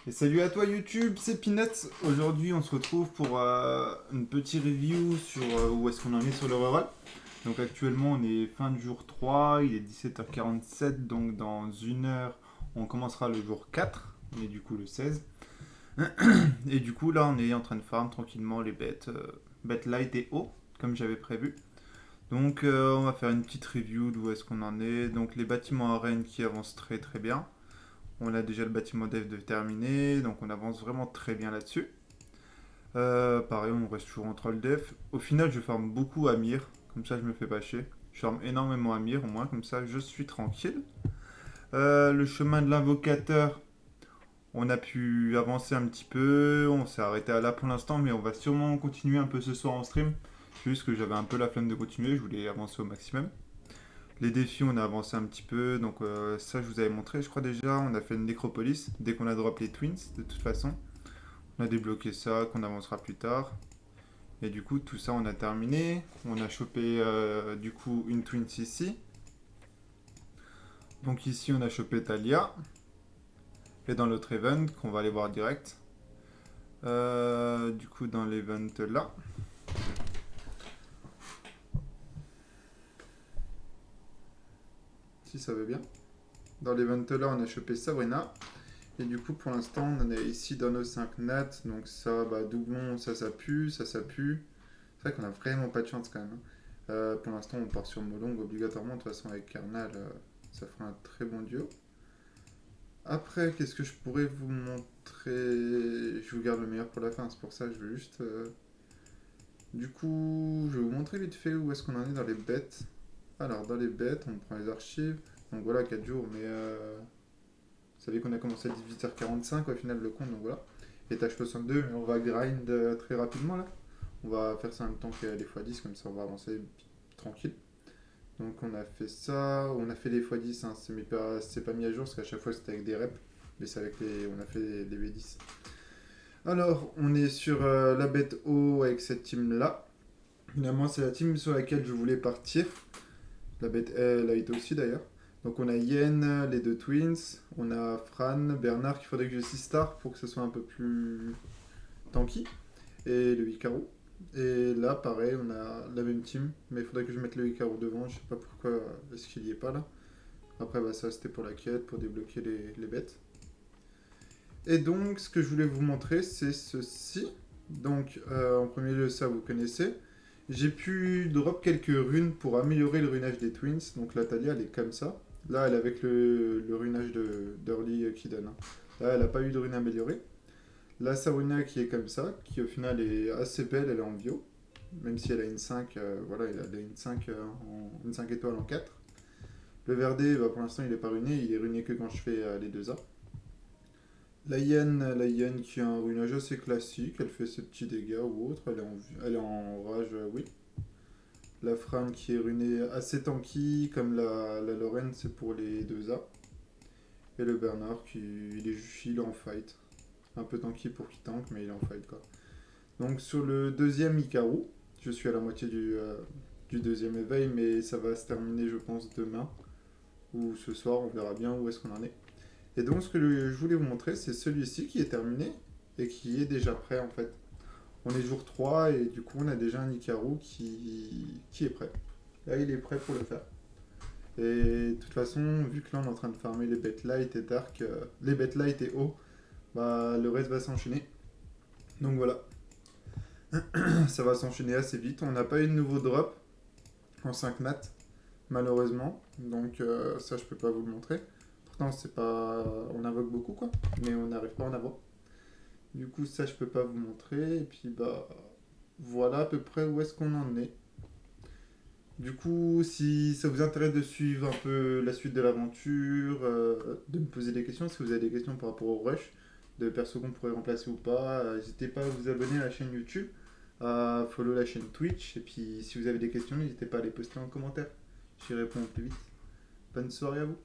Et salut à toi YouTube, c'est Peanuts. Aujourd'hui on se retrouve pour une petite review sur où est-ce qu'on en est sur le reroll. Donc actuellement on est fin de jour 3, il est 17h47, donc dans une heure on commencera le jour 4, on est du coup le 16. Et du coup là on est en train de farm tranquillement les bêtes, bêtes light et haut, comme j'avais prévu. Donc on va faire une petite review d'où est-ce qu'on en est. Donc les bâtiments arènes qui avancent très très bien. On a déjà le bâtiment dev de terminé, donc on avance vraiment très bien là-dessus. Pareil, on reste toujours en troll def. Au final, je farm beaucoup à Mir, comme ça je me fais pas chier. Je farm énormément à Mir, au moins comme ça je suis tranquille. Le chemin de l'invocateur, on a pu avancer un petit peu. On s'est arrêté à là pour l'instant, mais on va sûrement continuer un peu ce soir en stream. Juste que j'avais un peu la flemme de continuer, je voulais avancer au maximum. Les défis, on a avancé un petit peu, donc ça je vous avais montré, je crois déjà. On a fait une nécropolis dès qu'on a drop les twins, de toute façon. On a débloqué ça, qu'on avancera plus tard. Et du coup, tout ça, on a terminé. On a chopé du coup une twins ici. Donc ici, on a chopé Talia. Et dans l'autre event, qu'on va aller voir direct. Du coup, dans l'event là. Si ça va bien. Dans l'event là, on a chopé Sabrina. Et du coup, pour l'instant, on en est ici dans nos 5 nats. Donc ça, bah, doublon, ça pue, ça pue. C'est vrai qu'on a vraiment pas de chance quand même, hein. Pour l'instant, on part sur Molong obligatoirement. De toute façon, avec Kernal, ça fera un très bon duo. Après, qu'est-ce que je pourrais vous montrer? Je vous garde le meilleur pour la fin, c'est pour ça que je veux juste. Du coup, je vais vous montrer vite fait où est-ce qu'on en est dans les bêtes. Alors, dans les bêtes, on prend les archives. Donc voilà, 4 jours, mais vous savez qu'on a commencé à 18h45 au final le compte, donc voilà. Étage 62, mais on va grind très rapidement là. On va faire ça en même temps que les x10, comme ça on va avancer tranquille. Donc on a fait ça, on a fait les x10, hein, c'est pas mis à jour parce qu'à chaque fois c'était avec des reps, mais c'est avec les, on a fait les V10. Alors on est sur la bête O avec cette team là. Finalement c'est la team sur laquelle je voulais partir. La bête L a été aussi d'ailleurs. Donc on a Yen, les deux twins, on a Fran, Bernard qu'il faudrait que je 6 star pour que ce soit un peu plus tanky, et le Hikaru. Et là pareil on a la même team, mais il faudrait que je mette le Hikaru devant, je sais pas pourquoi est-ce qu'il y est pas là. Après bah ça c'était pour la quête, pour débloquer les bêtes. Et donc ce que je voulais vous montrer c'est ceci. Donc en premier lieu ça vous connaissez. J'ai pu drop quelques runes pour améliorer le runage des twins. Donc la Talia elle est comme ça. Là elle est avec le runage d'Early qui donne, hein. Là elle n'a pas eu de rune améliorée. La Sabrina qui est comme ça, qui au final est assez belle, elle est en bio. Même si elle a une 5, voilà, elle a une 5, une 5 étoiles en 4. Le Verdé, bah, pour l'instant il est pas runé, il est runé que quand je fais les 2 A. La Yen qui a un runage assez classique, elle fait ses petits dégâts ou autre, elle est en rage, oui. La Fran qui est runée assez tanky, comme la Lorraine, c'est pour les 2A. Et le Bernard qui il est en fight. Un peu tanky pour qu'il tank, mais il est en fight quoi. Donc sur le deuxième Hikaru, je suis à la moitié du deuxième éveil, mais ça va se terminer je pense demain ou ce soir, on verra bien où est-ce qu'on en est. Et donc ce que je voulais vous montrer, c'est celui-ci qui est terminé et qui est déjà prêt en fait. On est jour 3 et du coup on a déjà un Hikaru qui est prêt. Là il est prêt pour le faire. Et de toute façon, vu que là on est en train de farmer les bêtes light et dark, les bêtes light et haut, bah le reste va s'enchaîner. Donc voilà, ça va s'enchaîner assez vite. On n'a pas eu de nouveau drop en 5 nat, malheureusement. Donc ça, je peux pas vous le montrer. Pourtant, c'est pas, on invoque beaucoup quoi, mais on n'arrive pas à en avoir. Du coup, ça, je peux pas vous montrer. Et puis bah voilà à peu près où est-ce qu'on en est. Du coup, si ça vous intéresse de suivre un peu la suite de l'aventure, de me poser des questions, si vous avez des questions par rapport au rush, de persos qu'on pourrait remplacer ou pas, n'hésitez pas à vous abonner à la chaîne YouTube, à follow la chaîne Twitch, et puis si vous avez des questions, n'hésitez pas à les poster en commentaire. J'y réponds au plus vite. Bonne soirée à vous.